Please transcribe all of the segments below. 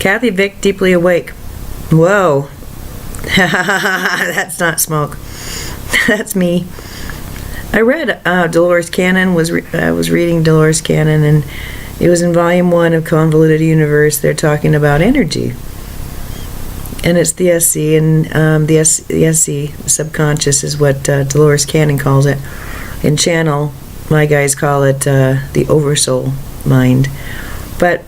Kathy Vick, deeply awake. Whoa. That's not smoke. That's me. I read Dolores Cannon. I was reading Dolores Cannon, and it was in Volume 1 of Convoluted Universe. They're talking about energy. And it's the SC, and the SC, subconscious, is what Dolores Cannon calls it. In Channel, my guys call it the Oversoul mind. But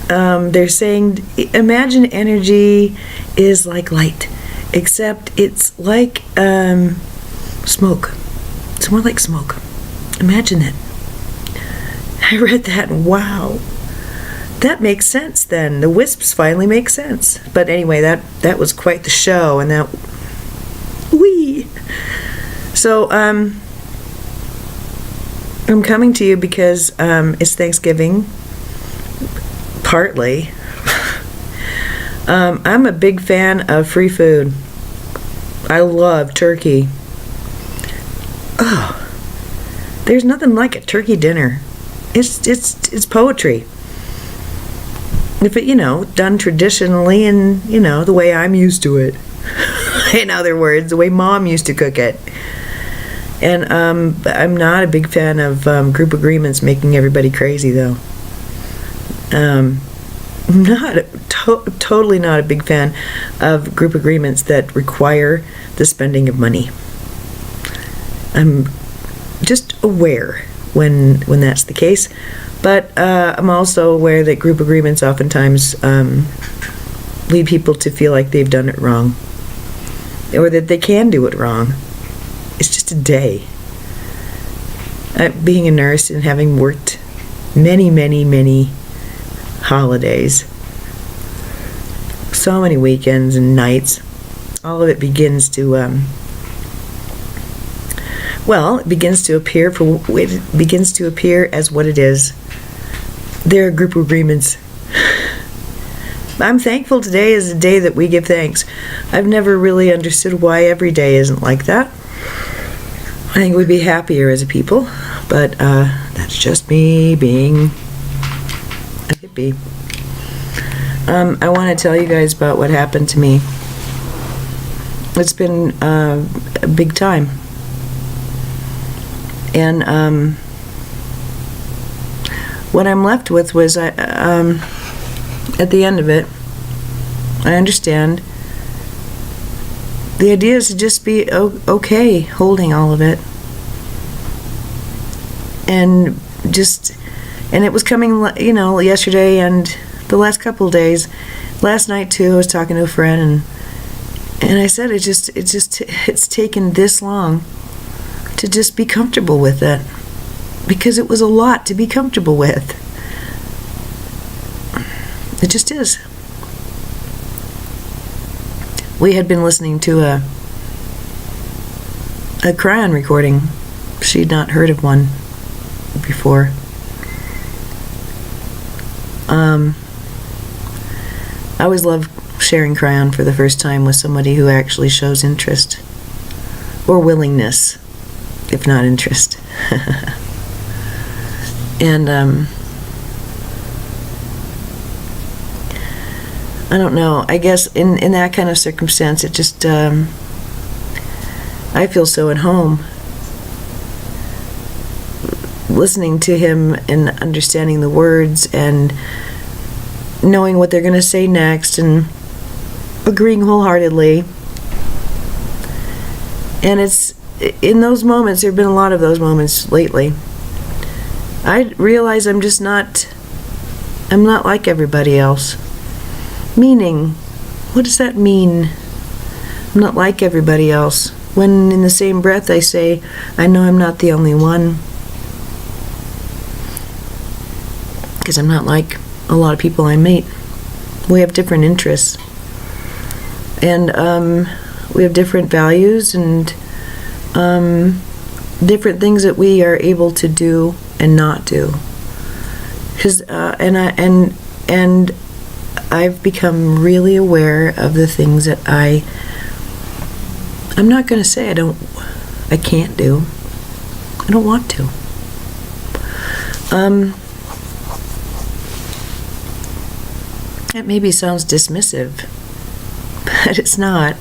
they're saying, imagine energy is like light, except it's like smoke. It's more like smoke. Imagine it. I read that, and wow. That makes sense then. The wisps finally make sense. But anyway, that was quite the show, and that... Whee! So, I'm coming to you because it's Thanksgiving, partly. I'm a big fan of free food. I love turkey. Oh, there's nothing like a turkey dinner. It's poetry. If it, done traditionally and, the way I'm used to it. In other words, the way Mom used to cook it. And I'm not a big fan of group agreements making everybody crazy, though. Totally not a big fan of group agreements that require the spending of money. I'm just aware when that's the case. But I'm also aware that group agreements oftentimes lead people to feel like they've done it wrong, or that they can do it wrong. It's just a day. Being a nurse and having worked many, many, many holidays, so many weekends and nights, all of it begins to it begins to appear as what it is. There are group agreements. I'm thankful today is a day that we give thanks. I've never really understood why every day isn't like that. I think we'd be happier as a people, but that's just me being a hippie. I want to tell you guys about what happened to me. It's been a big time. And what I'm left with was, at the end of it, I understand. The idea is to just be okay holding all of it. And it was coming, yesterday and the last couple of days. Last night too, I was talking to a friend, and I said it's taken this long to just be comfortable with it, because it was a lot to be comfortable with. It just is. We had been listening to a Cryon recording. She'd not heard of one before. I always love sharing Cryon for the first time with somebody who actually shows interest or willingness, if not interest. And I don't know, I guess in that kind of circumstance, it just I feel so at home listening to him and understanding the words and knowing what they're going to say next and agreeing wholeheartedly. And it's in those moments, there have been a lot of those moments lately, I realize I'm not like everybody else. Meaning, what does that mean? I'm not like everybody else. When in the same breath I say, I know I'm not the only one. Because I'm not like a lot of people I meet. We have different interests. And we have different values and different things that we are able to do and not do. Because and I've become really aware of the things that I'm not going to say I can't do. I don't want to. It maybe sounds dismissive, but it's not.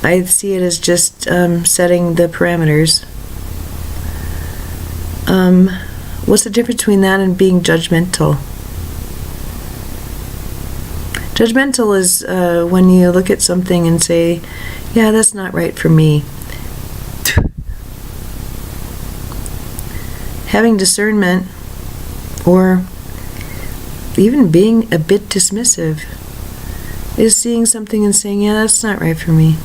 I see it as just setting the parameters. What's the difference between that and being judgmental? Judgmental is when you look at something and say, yeah, that's not right for me. Having discernment, or even being a bit dismissive, is seeing something and saying, yeah, that's not right for me.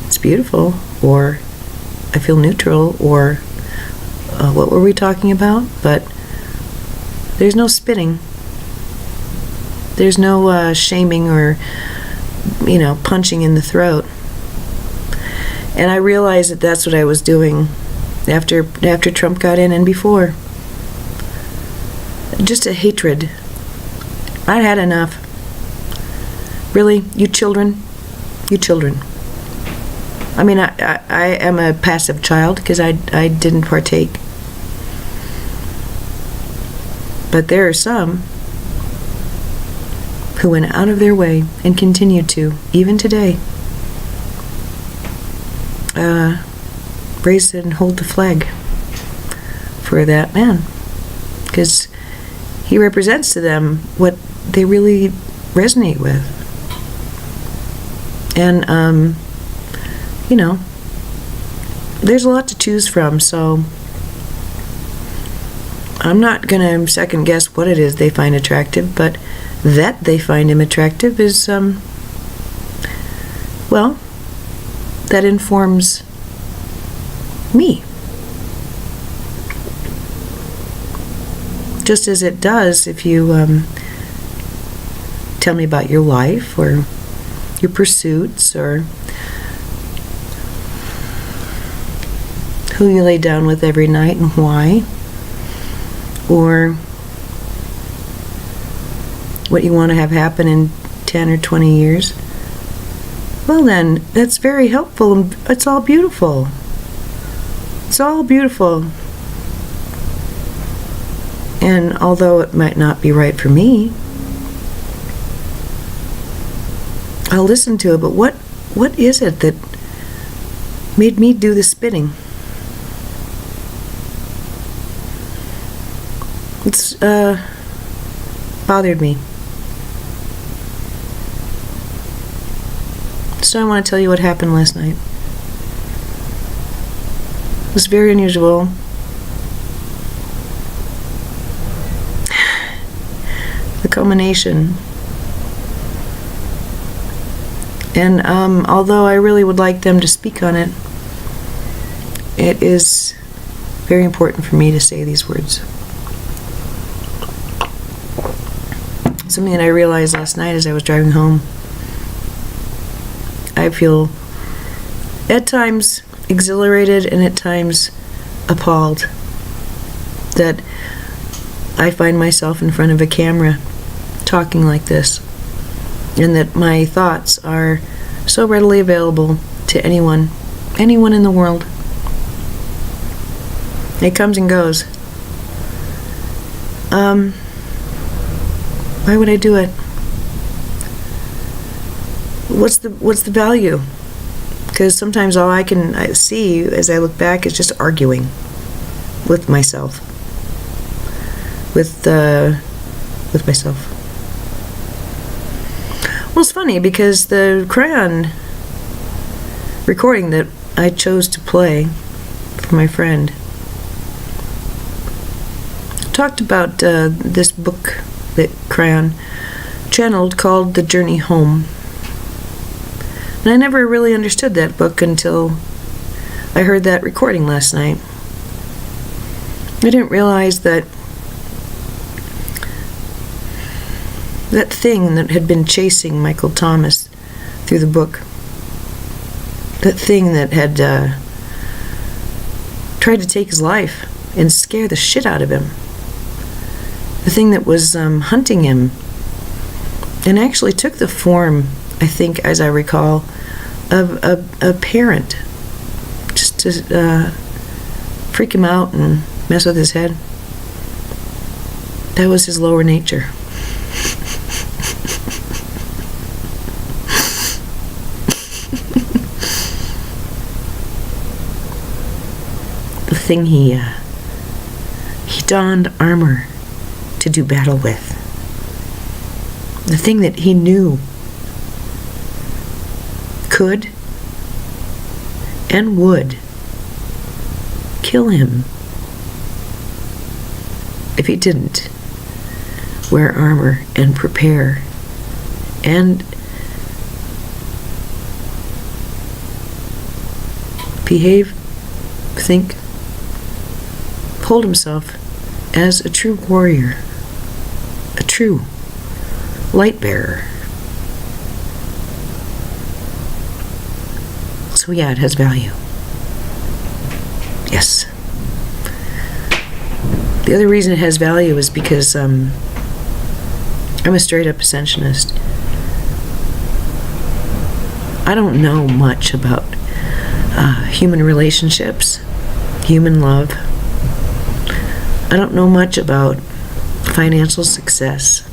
It's beautiful, or I feel neutral, or what were we talking about? But there's no spitting. There's no shaming or, punching in the throat. And I realized that that's what I was doing after Trump got in and before. Just a hatred. I'd had enough. Really, you children. I mean, I am a passive child because I didn't partake. But there are some who went out of their way and continue to, even today, raise and hold the flag for that man. Because he represents to them what they really resonate with. And, there's a lot to choose from, so I'm not going to second guess what it is they find attractive, but that they find him attractive is, that informs me. Just as it does if you tell me about your life or your pursuits or who you lay down with every night and why, or what you want to have happen in 10 or 20 years. Well then, that's very helpful and it's all beautiful. It's all beautiful. And although it might not be right for me, I'll listen to it, but what is it that made me do the spitting? It's bothered me. So I want to tell you what happened last night. It was very unusual. The culmination. And although I really would like them to speak on it, it is very important for me to say these words. Something that I realized last night as I was driving home. I feel at times exhilarated and at times appalled that I find myself in front of a camera talking like this, and that my thoughts are so readily available to anyone in the world. It comes and goes. Why would I do it? What's the value? Because sometimes all I can see as I look back is just arguing with myself, with myself. Well, it's funny because the crayon recording that I chose to play for my friend talked about this book that Crayon channeled called The Journey Home. And I never really understood that book until I heard that recording last night. I didn't realize that that thing that had been chasing Michael Thomas through the book, that thing that had tried to take his life and scare the shit out of him, the thing that was hunting him, and actually took the form, I think, as I recall, of a parent, just to freak him out and mess with his head. That was his lower nature. The thing he donned armor to do battle with. The thing that he knew could and would kill him if he didn't wear armor and prepare and behave, think, hold himself as a true warrior, a true light bearer. So yeah, it has value. Yes. The other reason it has value is because I'm a straight up ascensionist. I don't know much about human relationships, human love. I don't know much about financial success.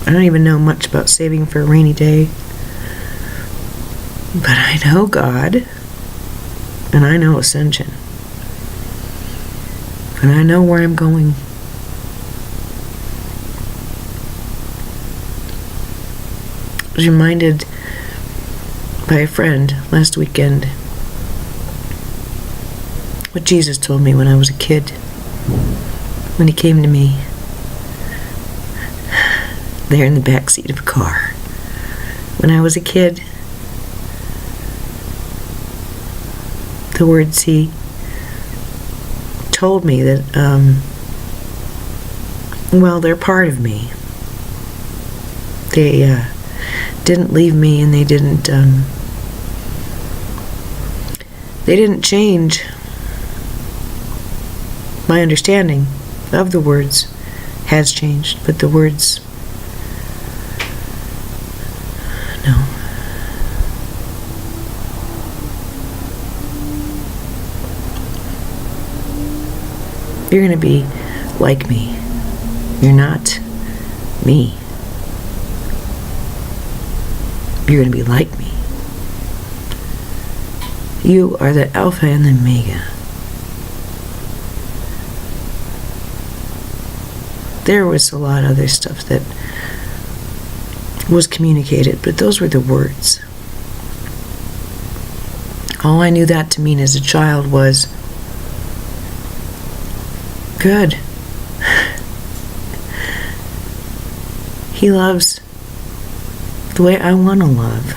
I don't even know much about saving for a rainy day. But I know God, and I know ascension. And I know where I'm going. I was reminded by a friend last weekend what Jesus told me when I was a kid, when he came to me there in the back seat of a car. When I was a kid, the words he told me that, well, they're part of me. They didn't leave me, and they didn't change my understanding of the words. Has changed, but the words, no. You're going to be like me. You're not me. You're going to be like me. You are the Alpha and the Omega. There was a lot of other stuff that was communicated, but those were the words. All I knew that to mean as a child was, good. He loves the way I want to love.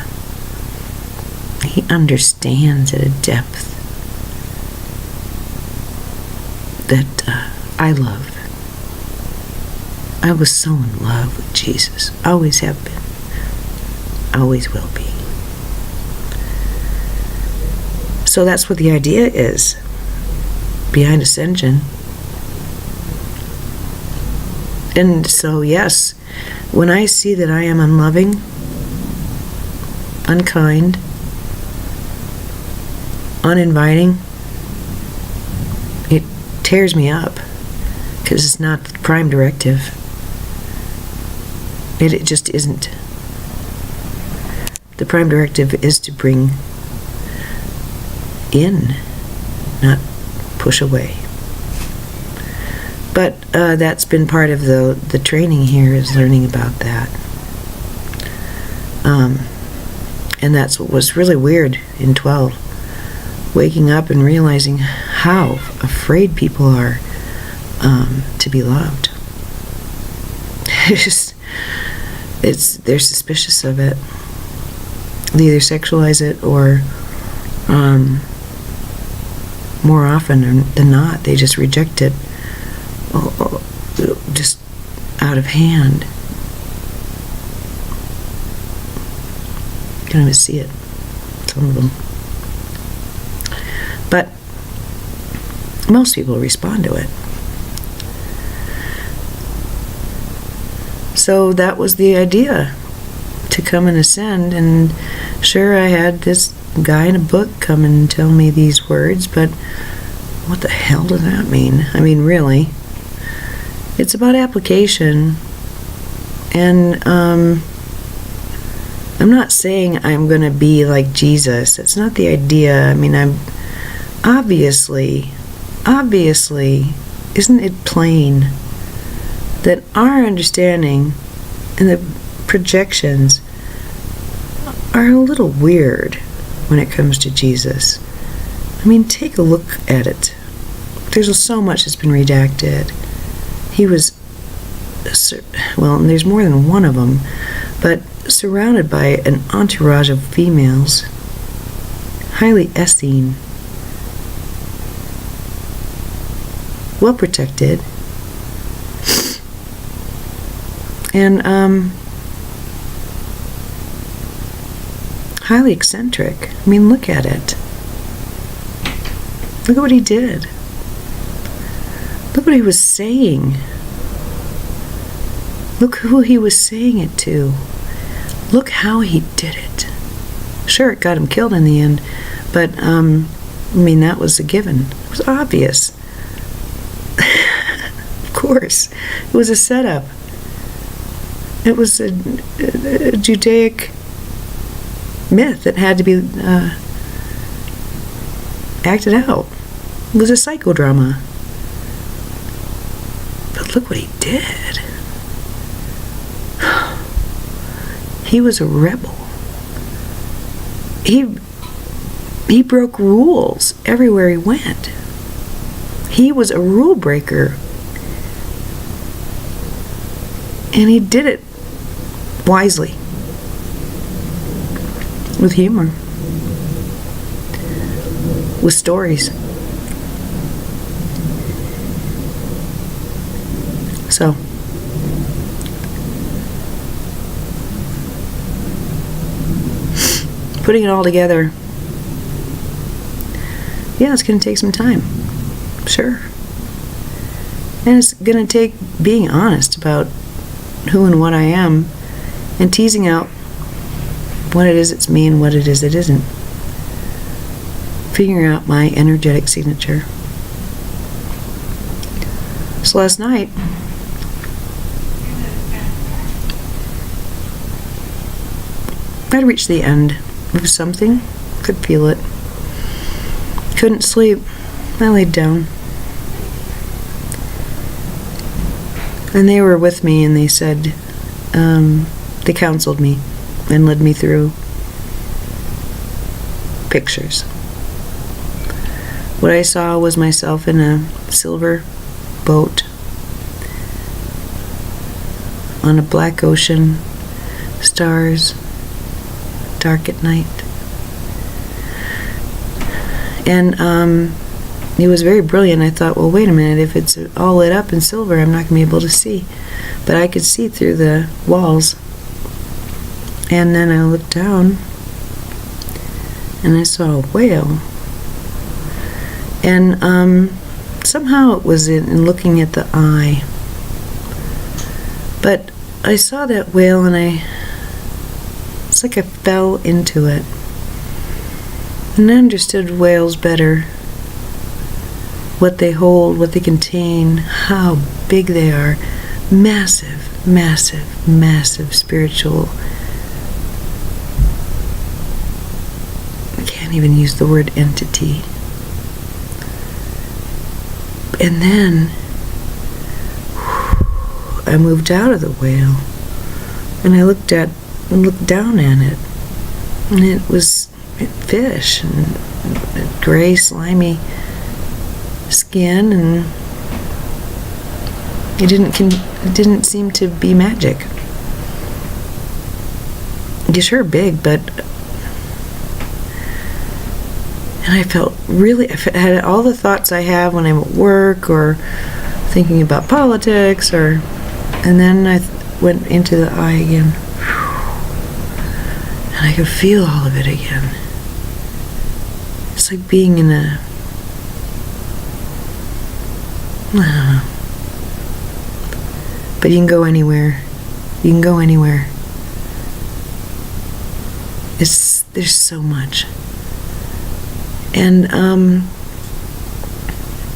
He understands at a depth that I love. I was so in love with Jesus. Always have been. Always will be. So that's what the idea is behind ascension. And so, yes, when I see that I am unloving, unkind, uninviting, it tears me up because it's not the prime directive. It just isn't. The prime directive is to bring in, not push away. But that's been part of the training here, is learning about that. And that's what was really weird in 12. Waking up and realizing how afraid people are to be loved. They're suspicious of it. They either sexualize it or more often than not, they just reject it. Just out of hand. You can't even see it, some of them. But most people respond to it. So that was the idea, to come and ascend. And sure, I had this guy in a book come and tell me these words, but what the hell does that mean? I mean, really. It's about application. And I'm not saying I'm going to be like Jesus. That's not the idea. I mean, I'm obviously, isn't it plain that our understanding and the projections are a little weird when it comes to Jesus? I mean, take a look at it. There's so much that's been redacted. He was, well, and there's more than one of them, but surrounded by an entourage of females, highly Essene, well protected, and highly eccentric. I mean, look at it. Look at what he did. Look what he was saying. Look who he was saying it to. Look how he did it. Sure, it got him killed in the end, but, I mean, that was a given. It was obvious. Of course. It was a setup. It was a Judaic myth that had to be acted out. It was a psychodrama. But look what he did. He was a rebel. He broke rules everywhere he went. He was a rule breaker. And he did it wisely. With humor. With stories. So, putting it all together, yeah, it's going to take some time. Sure. And it's going to take being honest about who and what I am and teasing out what it is that's me and what it is that isn't. Figuring out my energetic signature. So last night, I'd reached the end of something. Could feel it. Couldn't sleep. I laid down. And they were with me and they said, they counseled me and led me through pictures. What I saw was myself in a silver boat on a black ocean, stars, dark at night. And it was very brilliant. I thought, well, wait a minute, if it's all lit up in silver, I'm not going to be able to see. But I could see through the walls. And then I looked down and I saw a whale. And somehow it was in looking at the eye. But I saw that whale and it's like I fell into it. And I understood whales better. What they hold, what they contain, how big they are. Massive, massive, massive spiritual. I can't even use the word entity. And then I moved out of the whale and I looked down at it, and it was fish and gray slimy skin, and it didn't seem to be magic. It's sure big, but and I felt really, I had all the thoughts I have when I'm at work or thinking about politics, and then I went into the eye again. And I could feel all of it again. It's like being in a, I don't know. But you can go anywhere. You can go anywhere. There's so much. And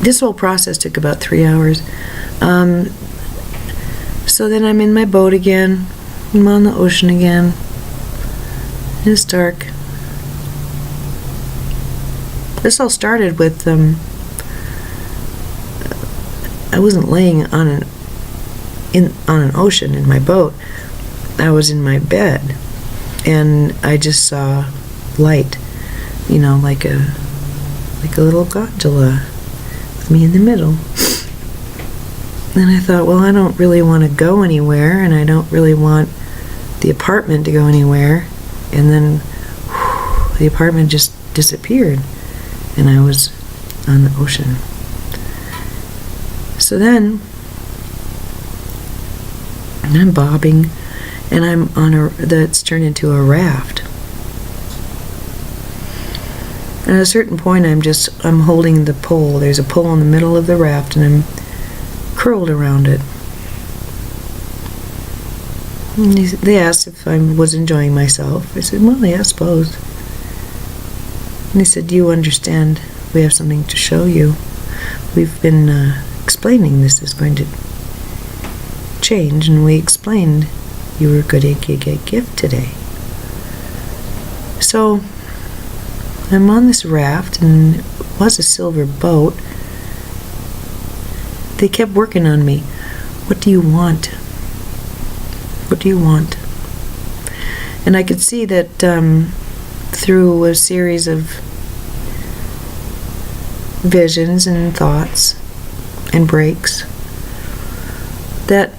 this whole process took about 3 hours. So then I'm in my boat again. I'm on the ocean again. It's dark. This all started with, I wasn't laying on an ocean in my boat. I was in my bed, and I just saw light, like a little gondola with me in the middle. And I thought, well, I don't really want to go anywhere, and I don't really want the apartment to go anywhere. And then the apartment just disappeared, and I was on the ocean. So then I'm bobbing, and I'm on that's turned into a raft. And at a certain point, I'm holding the pole. There's a pole in the middle of the raft, and I'm curled around it. And they asked if I was enjoying myself. I said, well, yeah, I suppose. And they said, do you understand? We have something to show you. We've been explaining this is going to change, and we explained you were going to get a gift today. So I'm on this raft, and it was a silver boat. They kept working on me. What do you want? What do you want? And I could see that through a series of visions and thoughts and breaks, that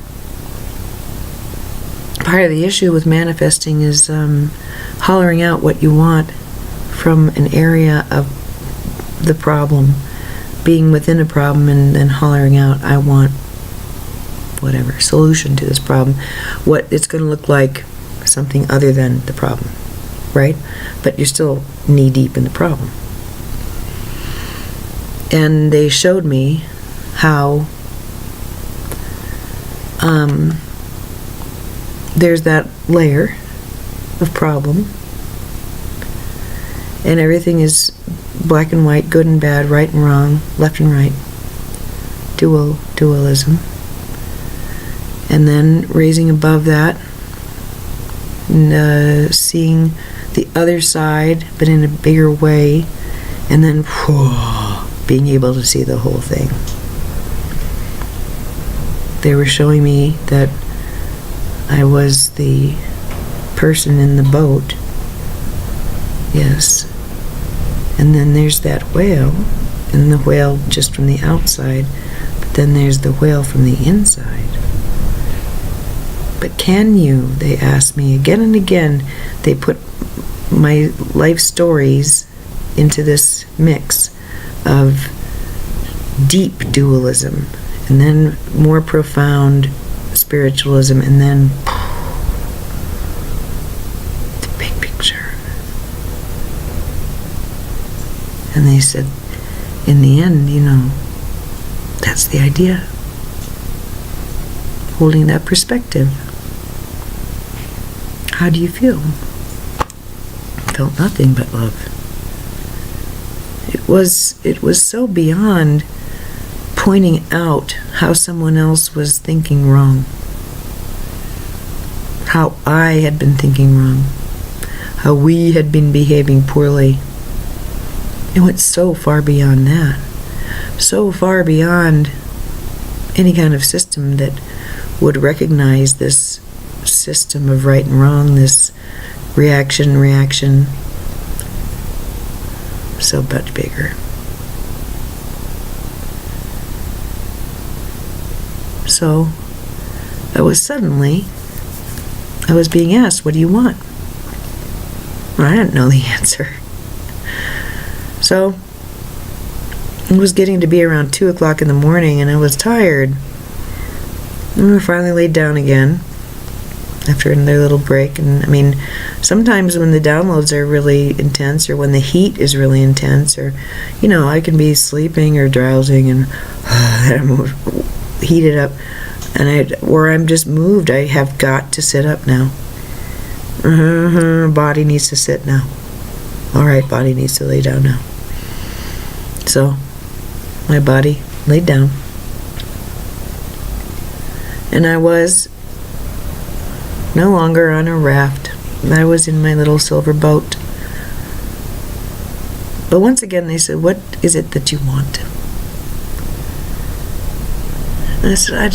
part of the issue with manifesting is hollering out what you want from an area of the problem, being within a problem, and then hollering out, I want whatever solution to this problem, what it's going to look like, something other than the problem, right? But you're still knee deep in the problem. And they showed me how there's that layer of problem, and everything is black and white, good and bad, right and wrong, left and right, dualism. And then raising above that, and seeing the other side, but in a bigger way, and then being able to see the whole thing. They were showing me that I was the person in the boat. Yes. And then there's that whale, and the whale just from the outside, but then there's the whale from the inside. But can you, they asked me again and again, they put my life stories into this mix of deep dualism, and then more profound spiritualism, and then the big picture. And they said, in the end, that's the idea. Holding that perspective. How do you feel? Felt nothing but love. It was so beyond pointing out how someone else was thinking wrong. How I had been thinking wrong. How we had been behaving poorly. It went so far beyond that. So far beyond any kind of system that would recognize this system of right and wrong, this reaction, so much bigger. So I was being asked, what do you want? Well, I didn't know the answer. So it was getting to be around 2 o'clock in the morning, and I was tired. And I finally laid down again after another little break. And sometimes when the downloads are really intense, or when the heat is really intense, or I can be sleeping or drowsing and I'm heated up, and or I'm just moved. I have got to sit up now. Body needs to sit now. All right, body needs to lay down now. So my body laid down. And I was no longer on a raft. I was in my little silver boat. But once again they said, what is it that you want? And I said, I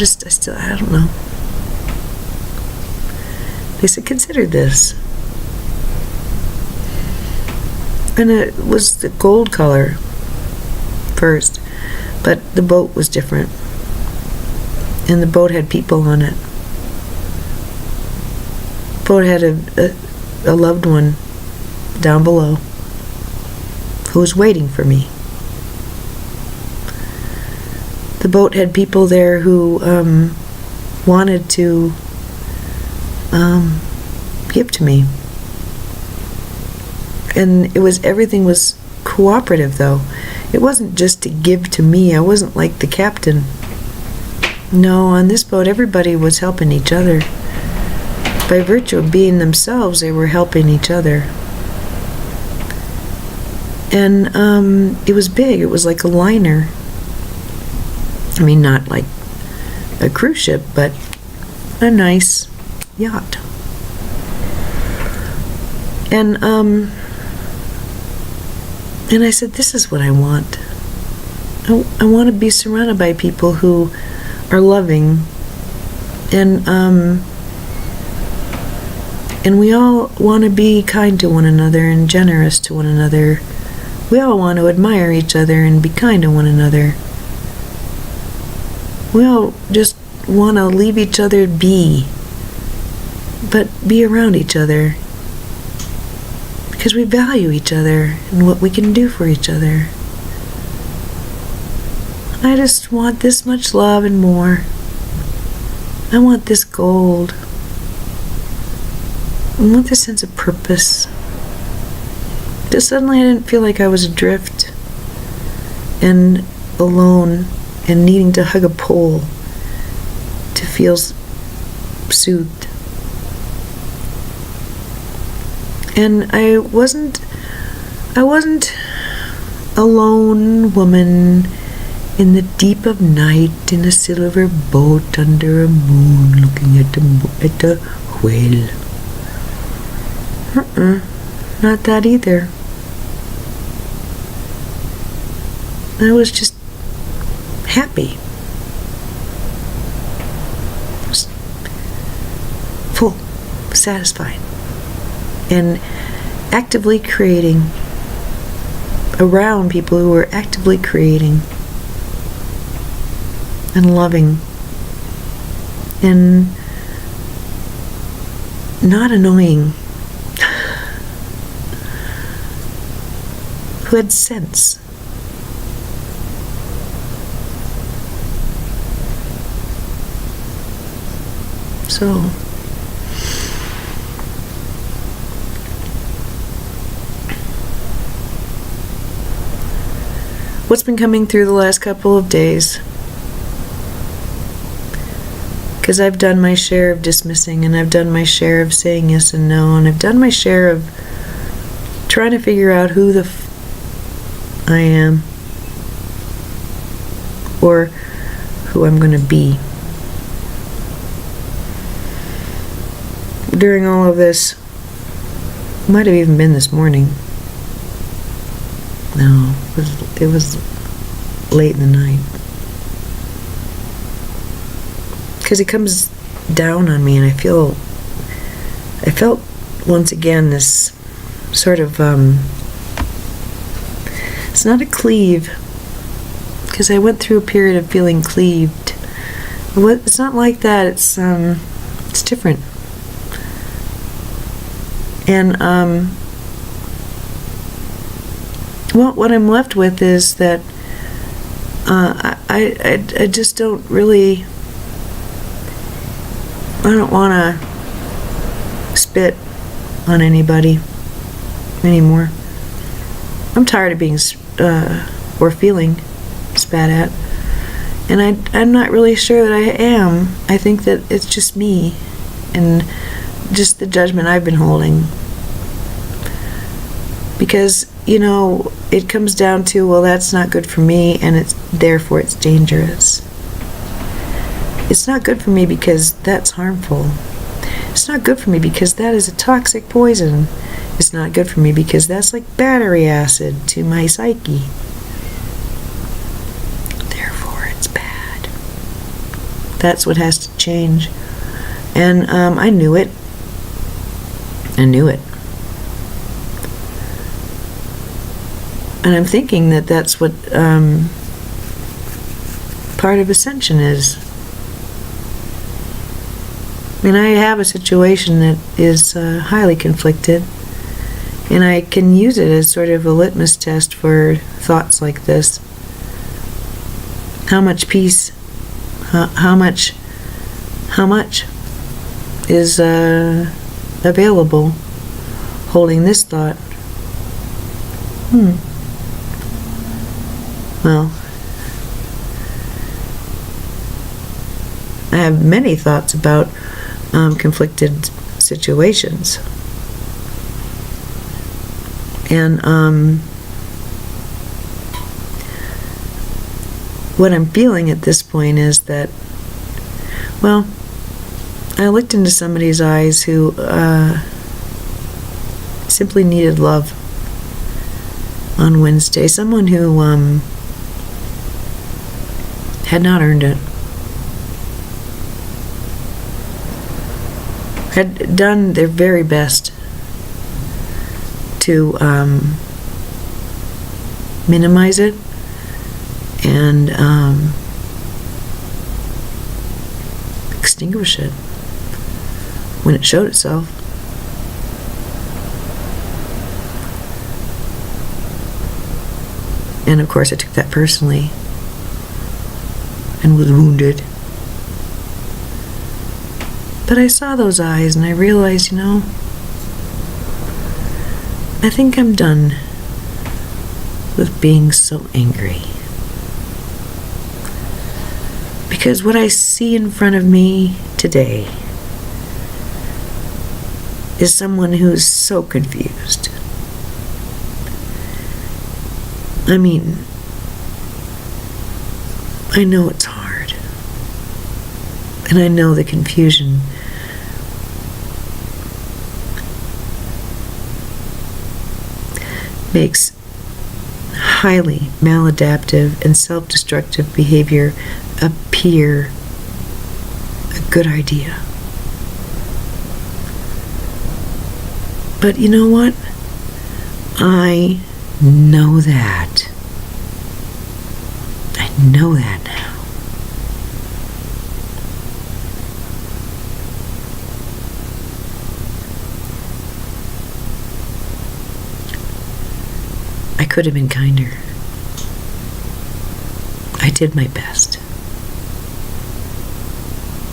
don't know. They said, consider this. And it was the gold color first, but the boat was different. And the boat had people on it. The boat had a loved one down below who was waiting for me. The boat had people there who wanted to give to me. And everything was cooperative, though. It wasn't just to give to me. I wasn't like the captain. No, on this boat, everybody was helping each other. By virtue of being themselves, they were helping each other. And it was big. It was like a liner. I mean, not like a cruise ship, but a nice yacht. And I said, this is what I want. I want to be surrounded by people who are loving, and we all want to be kind to one another and generous to one another. We all want to admire each other and be kind to one another. We all just want to leave each other be, but be around each other. Because we value each other and what we can do for each other. I just want this much love and more. I want this gold. I want this sense of purpose. Just suddenly I didn't feel like I was adrift and alone and needing to hug a pole to feel soothed. And I wasn't a lone woman in the deep of night in a silver boat under a moon looking at the whale. Not that either. I was just happy. Just full, satisfied. And actively creating around people who were actively creating and loving and not annoying, who had sense. So what's been coming through the last couple of days? Because I've done my share of dismissing, and I've done my share of saying yes and no, and I've done my share of trying to figure out who the I am, or who I'm going to be. During all of this, might have even been this morning. No, it was late in the night. Because it comes down on me, and I felt once again this sort of, it's not a cleave, because I went through a period of feeling cleaved. It's not like that, it's different. And, well, what I'm left with is that I just don't really, I don't want to spit on anybody anymore. I'm tired of being or feeling spat at, and I'm not really sure that I am. I think that it's just me and just the judgment I've been holding, because it comes down to, well, that's not good for me, and therefore it's dangerous. It's not good for me because that's harmful. It's not good for me because that is a toxic poison. It's not good for me because that's like battery acid to my psyche. Therefore, it's bad. That's what has to change. And I knew it. I knew it. And I'm thinking that that's what part of ascension is. I mean, I have a situation that is highly conflicted, and I can use it as sort of a litmus test for thoughts like this. How much peace, how much is available holding this thought? Well, I have many thoughts about conflicted situations. And what I'm feeling at this point is that, well, I looked into somebody's eyes who simply needed love on Wednesday. Someone who had not earned it. Had done their very best to minimize it and extinguish it when it showed itself. And of course I took that personally and was wounded. But I saw those eyes and I realized, I think I'm done with being so angry. Because what I see in front of me today is someone who's so confused. I mean, I know it's hard. And I know the confusion makes highly maladaptive and self-destructive behavior appear a good idea. But you know what? I know that. I know that now. I could have been kinder. I did my best.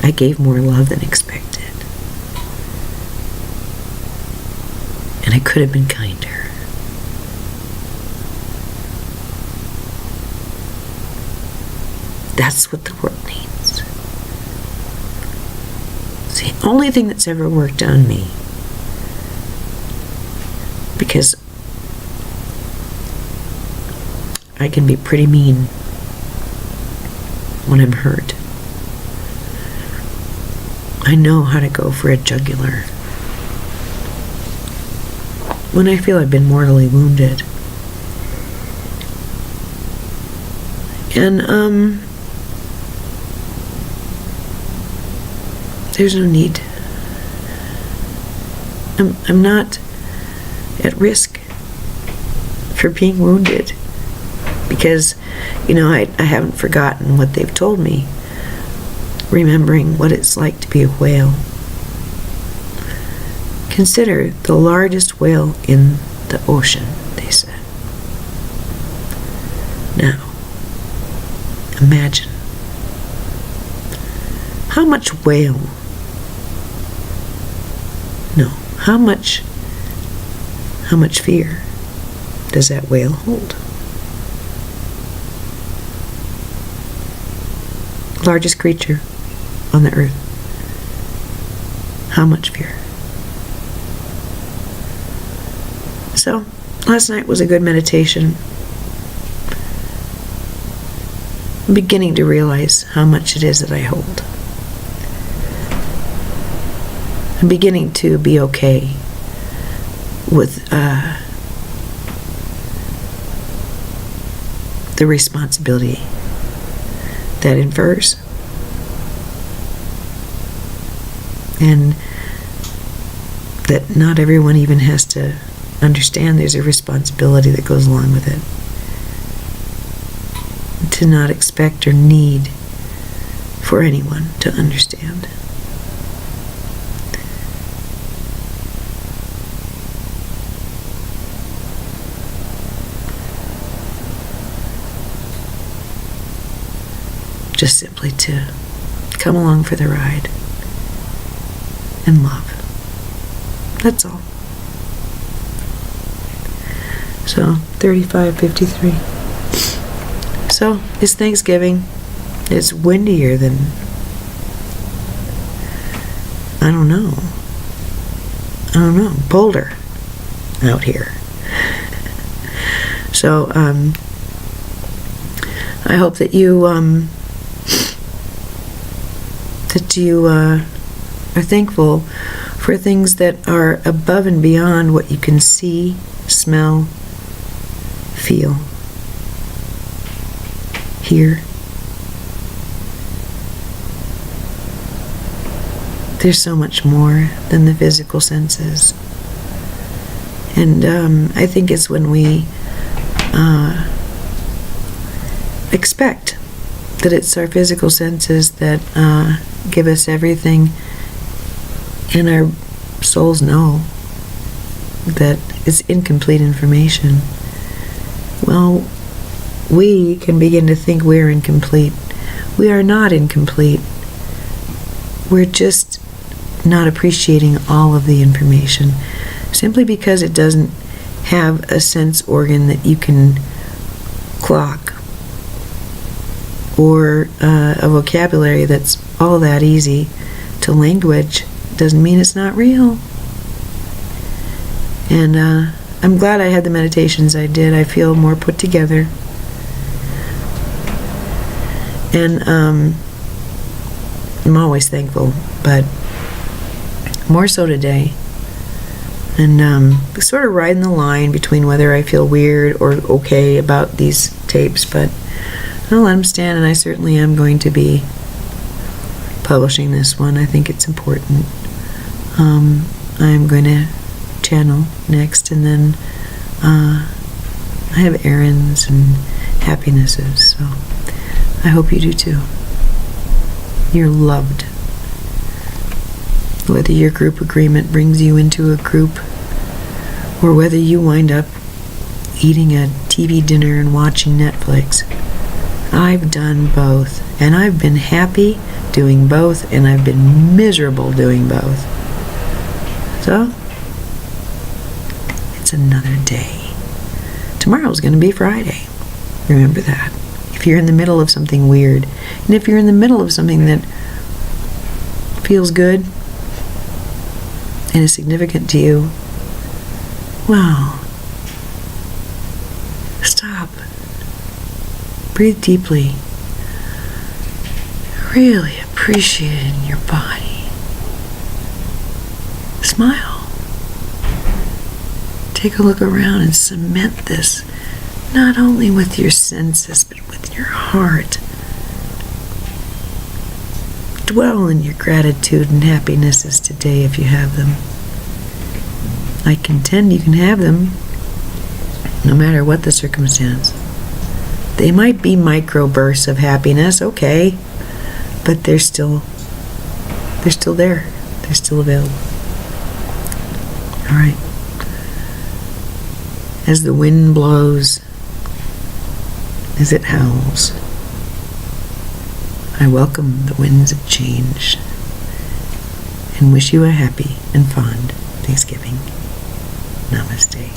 I gave more love than expected. And I could have been kinder. That's what the world needs. It's the only thing that's ever worked on me. Because I can be pretty mean when I'm hurt. I know how to go for a jugular when I feel I've been mortally wounded. And there's no need. I'm not at risk for being wounded because, I haven't forgotten what they've told me, remembering what it's like to be a whale. Consider the largest whale in the ocean, they said. Now, imagine how much whale, no, how much fear does that whale hold? Largest creature on the earth. How much fear? So, Last night was a good meditation. I'm beginning to realize how much it is that I hold. I'm beginning to be okay with the responsibility that infers. And that not everyone even has to understand there's a responsibility that goes along with it. To not expect or need for anyone to understand. Just simply to come along for the ride and love. That's all. So, 35:53. So, it's Thanksgiving. It's windier than, I don't know, Boulder out here. So, I hope that you are thankful for things that are above and beyond what you can see, smell, feel, hear. There's so much more than the physical senses. And I think it's when we expect that it's our physical senses that give us everything, and our souls know that it's incomplete information. Well, we can begin to think we're incomplete. We are not incomplete. We're just not appreciating all of the information simply because it doesn't have a sense organ that you can clock, or a vocabulary that's all that easy to language. Doesn't mean it's not real. And I'm glad I had the meditations I did. I feel more put together. And I'm always thankful, but more so today. And sort of riding the line between whether I feel weird or okay about these tapes, but I'll let them stand, and I certainly am going to be publishing this one. I think it's important. I'm going to channel next, and then I have errands and happinesses, so I hope you do too. You're loved. Whether your group agreement brings you into a group, or whether you wind up eating a TV dinner and watching Netflix, I've done both, and I've been happy doing both, and I've been miserable doing both. So, it's another day. Tomorrow's going to be Friday. Remember that. If you're in the middle of something weird, and if you're in the middle of something that feels good and is significant to you, well, stop. Breathe deeply. Really appreciate it in your body. Smile. Take a look around and cement this, not only with your senses, but with your heart. Dwell in your gratitude and happinesses today if you have them. I contend you can have them no matter what the circumstance. They might be microbursts of happiness, okay, but they're still there. They're still available. All right. As the wind blows, as it howls, I welcome the winds of change and wish you a happy and fond Thanksgiving. Namaste.